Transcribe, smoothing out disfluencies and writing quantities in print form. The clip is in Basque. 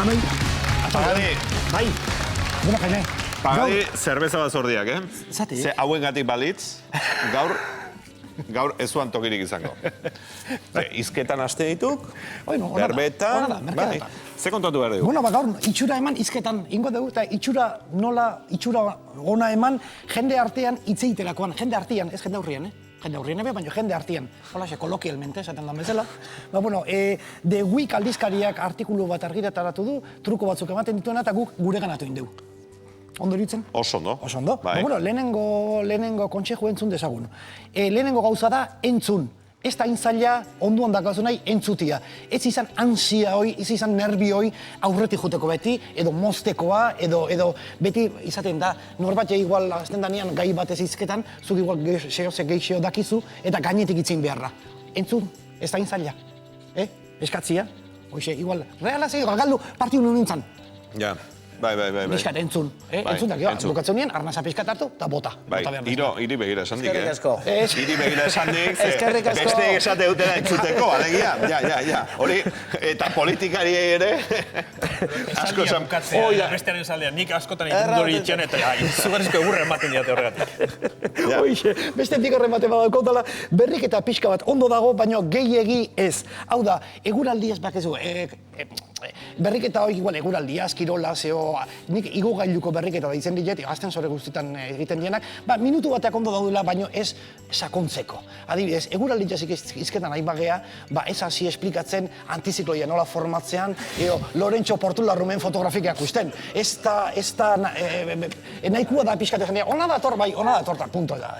Pagadi. Bai. Bueno, Jaime. Pagadi zerbeza bat zordiak, Zati. Ze hauen gatik balitz, gaur ez zuan tokirik izango. Izketan aste dituk, berbetan, bai. Ze kontatu behar dugu? Bueno, gaur itxura eman izketan ingo dugu, eta itxura ona eman jende artean hitz egiterakoan, jende artean, ez jende aurrian, Jende aurrien ebe, baina jende artean. Holaxe, kolokialmente, esaten da bezala. Bueno, The Week aldizkariak artikulu bat argitaratatu du, truko batzuk ematen dituena, eta guk gure ganatu indugu. Ondo iritzen? Oso ondo. Oso ondo. Bueno, lehenengo kontxeju entzun dezagun. Lehenengo gauza da entzun. Ez da intzaila onduan dakazu nahi entzutia. Ez izan ansia hoi, ez izan nervi hoi aurretik juteko beti, edo moztekoa, edo beti izaten da, norbat igual azten danean gai batez izketan, zuk igual geixo dakizu, eta gainetik itzin beharra. Entzun, ez da intzaila. Eskatzia, hoxe, igual, realazio, galdu, partiu nun nintzen. Ja. Bai. Bizkat, entzun. Entzun dakio, bukatzen nien, arnaza pixkat hartu, eta bota. Bai, iri begira esan dik, Eskerrik asko. Iri begira esan dik, Eskerrik asko. beste esate dutela entzuteko, alegia. Ja. Hori, eta politikari ere, asko esan. Oia, bestearen saldean, nik askotan ikundori itxen, eta izugarrizko egurra ematen diate horregatik. Hoixe, beste bigarren bate badaukotala, berrik eta pixka bat ondo dago, baina gehiegi ez. Hau da, eguraldiaz bakezu, berriketa hori igual eguraldiaz, kirola, zeo, nik igogailuko berriketa da izen diet, azten zore guztietan egiten dienak, minutu bateak ondo daudela, baino ez sakontzeko. Adibidez, eguraldiaz izketan nahi bagea, ez hasi esplikatzen antizikloia nola formatzean, Lorentxo Portularrumen fotografiak usten. Ez da, nahikua da pixkate jendea, ona dator, bai, ona dator, punto da.